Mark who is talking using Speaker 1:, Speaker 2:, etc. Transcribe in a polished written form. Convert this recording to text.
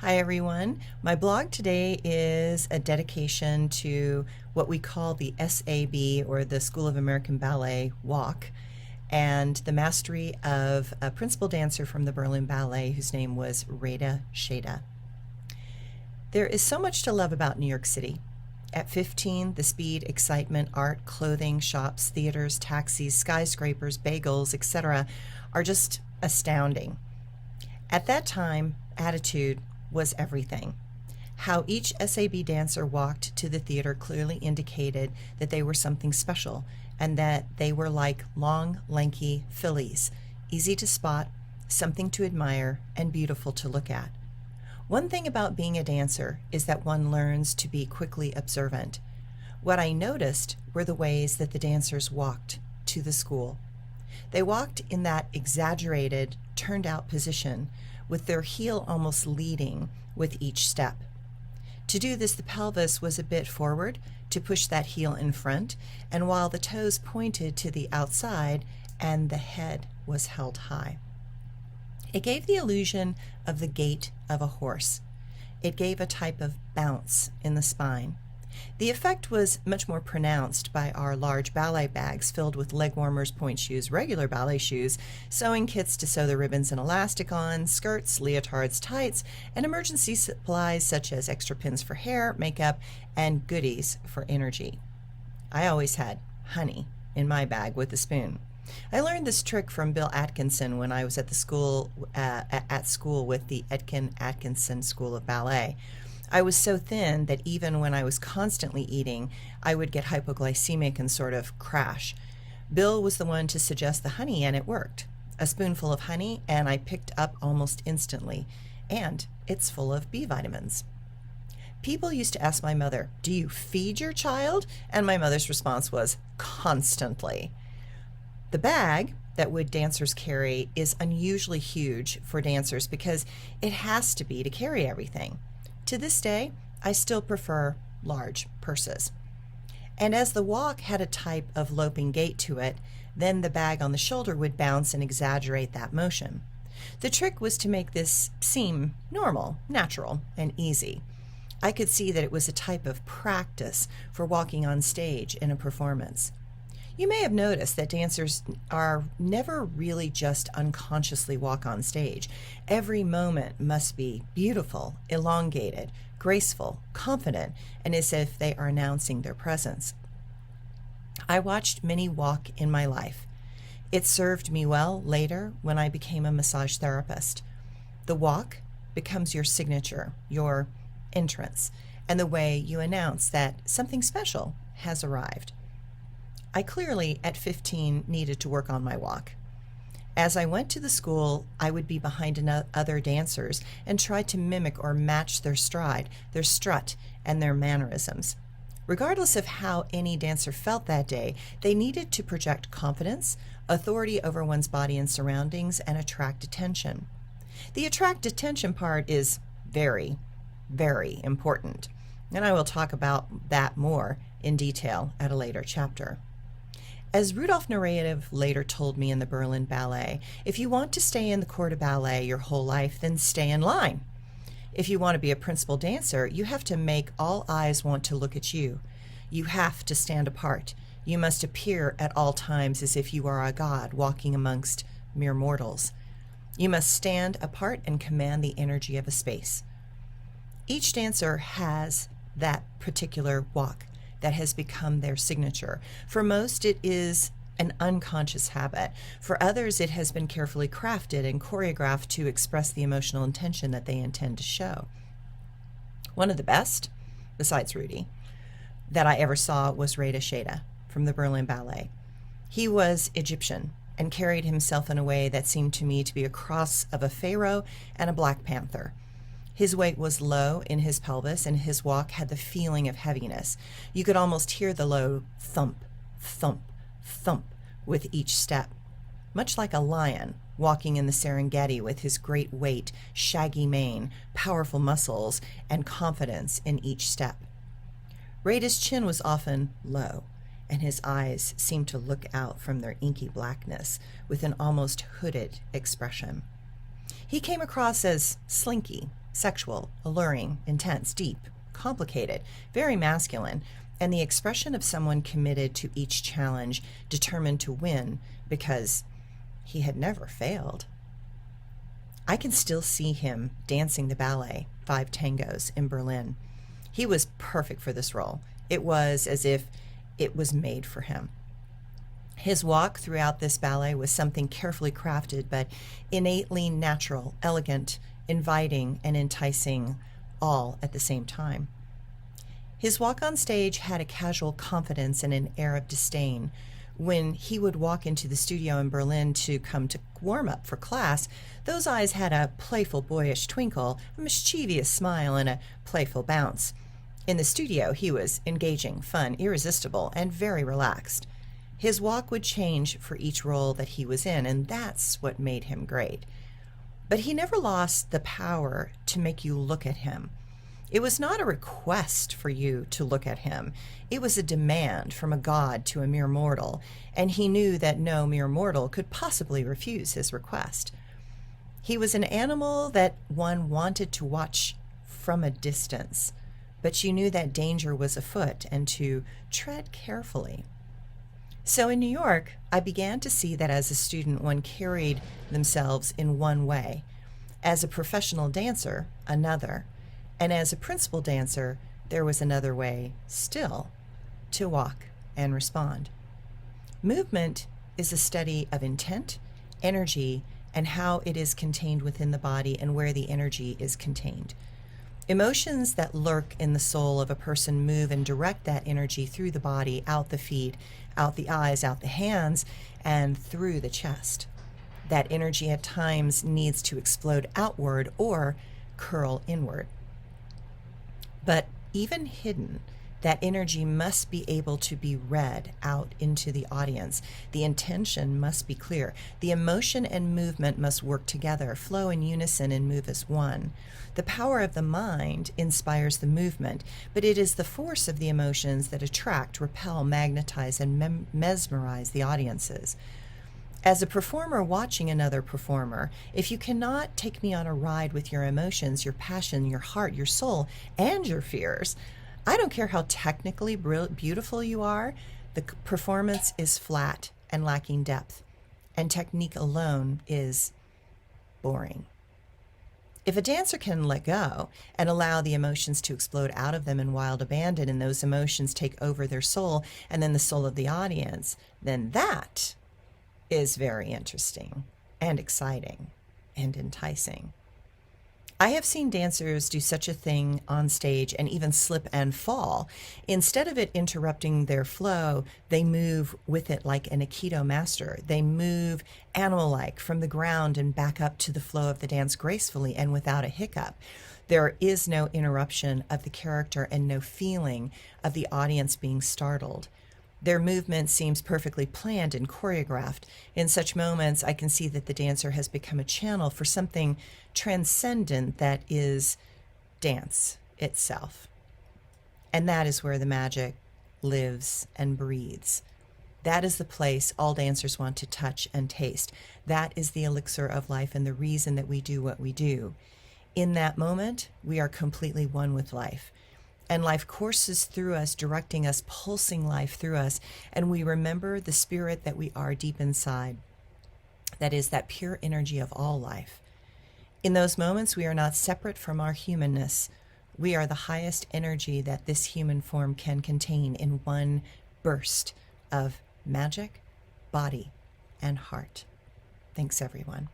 Speaker 1: Hi everyone. My blog today is a dedication to what we call the SAB, or the School of American Ballet walk, and the mastery of a principal dancer from the Berlin Ballet whose name was Reda Sheta. There is so much to love about New York City. At 15, the speed, excitement, art, clothing, shops, theaters, taxis, skyscrapers, bagels, etc. are just astounding. At that time, attitude was everything. How each SAB dancer walked to the theater clearly indicated that they were something special and that they were like long, lanky fillies, easy to spot, something to admire, and beautiful to look at. One thing about being a dancer is that one learns to be quickly observant. What I noticed were the ways that the dancers walked to the school. They walked in that exaggerated, turned out position, with their heel almost leading with each step. To do this, the pelvis was a bit forward to push that heel in front, and while the toes pointed to the outside and the head was held high. It gave the illusion of the gait of a horse. It gave a type of bounce in the spine. The effect was much more pronounced by our large ballet bags filled with leg warmers, point shoes, regular ballet shoes, sewing kits to sew the ribbons and elastic on, skirts, leotards, tights, and emergency supplies such as extra pins for hair, makeup, and goodies for energy. I always had honey in my bag with a spoon. I learned this trick from Bill Atkinson when I was at school with the Atkinson School of Ballet. I was so thin that even when I was constantly eating, I would get hypoglycemic and sort of crash. Bill was the one to suggest the honey, and it worked. A spoonful of honey, and I picked up almost instantly. And it's full of B vitamins. People used to ask my mother, "Do you feed your child?" And my mother's response was, "Constantly." The bag that wood dancers carry is unusually huge for dancers because it has to be to carry everything. To this day, I still prefer large purses. And as the walk had a type of loping gait to it, then the bag on the shoulder would bounce and exaggerate that motion. The trick was to make this seem normal, natural, and easy. I could see that it was a type of practice for walking on stage in a performance. You may have noticed that dancers are never really just unconsciously walk on stage. Every moment must be beautiful, elongated, graceful, confident, and as if they are announcing their presence. I watched many walk in my life. It served me well later when I became a massage therapist. The walk becomes your signature, your entrance, and the way you announce that something special has arrived. I clearly, at 15, needed to work on my walk. As I went to the school, I would be behind other dancers and try to mimic or match their stride, their strut, and their mannerisms. Regardless of how any dancer felt that day, they needed to project confidence, authority over one's body and surroundings, and attract attention. The attract attention part is very, very important, and I will talk about that more in detail at a later chapter. As Rudolf Nureyev later told me in the Berlin Ballet, if you want to stay in the corps de ballet your whole life, then stay in line. If you want to be a principal dancer, you have to make all eyes want to look at you. You have to stand apart. You must appear at all times as if you are a god walking amongst mere mortals. You must stand apart and command the energy of a space. Each dancer has that particular walk that has become their signature. For most, it is an unconscious habit. For others, it has been carefully crafted and choreographed to express the emotional intention that they intend to show. One of the best, besides Rudy, that I ever saw was Reda Sheta from the Berlin Ballet. He was Egyptian and carried himself in a way that seemed to me to be a cross of a pharaoh and a black panther. His weight was low in his pelvis, and his walk had the feeling of heaviness. You could almost hear the low thump, thump, thump with each step, much like a lion walking in the Serengeti with his great weight, shaggy mane, powerful muscles, and confidence in each step. Reda's chin was often low, and his eyes seemed to look out from their inky blackness with an almost hooded expression. He came across as slinky, sexual, alluring, intense, deep, complicated, very masculine, and the expression of someone committed to each challenge, determined to win because he had never failed. I can still see him dancing the ballet, 5 tangos, in Berlin. He was perfect for this role. It was as if it was made for him. His walk throughout this ballet was something carefully crafted, but innately natural, elegant, inviting, and enticing, all at the same time. His walk on stage had a casual confidence and an air of disdain. When he would walk into the studio in Berlin to come to warm up for class, those eyes had a playful, boyish twinkle, a mischievous smile, and a playful bounce. In the studio, he was engaging, fun, irresistible, and very relaxed. His walk would change for each role that he was in, and that's what made him great. But he never lost the power to make you look at him. It was not a request for you to look at him. It was a demand from a god to a mere mortal, and he knew that no mere mortal could possibly refuse his request. He was an animal that one wanted to watch from a distance, but you knew that danger was afoot and to tread carefully. So in New York, I began to see that as a student, one carried themselves in one way. As a professional dancer, another. And as a principal dancer, there was another way still to walk and respond. Movement is a study of intent, energy, and how it is contained within the body and where the energy is contained. Emotions that lurk in the soul of a person move and direct that energy through the body, out the feet, out the eyes, out the hands, and through the chest. That energy at times needs to explode outward or curl inward. But even hidden, that energy must be able to be read out into the audience. The intention must be clear. The emotion and movement must work together, flow in unison, and move as one. The power of the mind inspires the movement, but it is the force of the emotions that attract, repel, magnetize, and mesmerize the audiences. As a performer watching another performer, if you cannot take me on a ride with your emotions, your passion, your heart, your soul, and your fears, I don't care how technically beautiful you are, the performance is flat and lacking depth, and technique alone is boring. If a dancer can let go and allow the emotions to explode out of them in wild abandon, and those emotions take over their soul and then the soul of the audience, then that is very interesting and exciting and enticing. I have seen dancers do such a thing on stage and even slip and fall. Instead of it interrupting their flow, they move with it like an Aikido master. They move animal-like from the ground and back up to the flow of the dance gracefully and without a hiccup. There is no interruption of the character and no feeling of the audience being startled. Their movement seems perfectly planned and choreographed. In such moments, I can see that the dancer has become a channel for something transcendent that is dance itself. And that is where the magic lives and breathes. That is the place all dancers want to touch and taste. That is the elixir of life and the reason that we do what we do. In that moment, we are completely one with life. And life courses through us, directing us, pulsing life through us. And we remember the spirit that we are deep inside. That is that pure energy of all life. In those moments, we are not separate from our humanness. We are the highest energy that this human form can contain in one burst of magic, body, and heart. Thanks, everyone.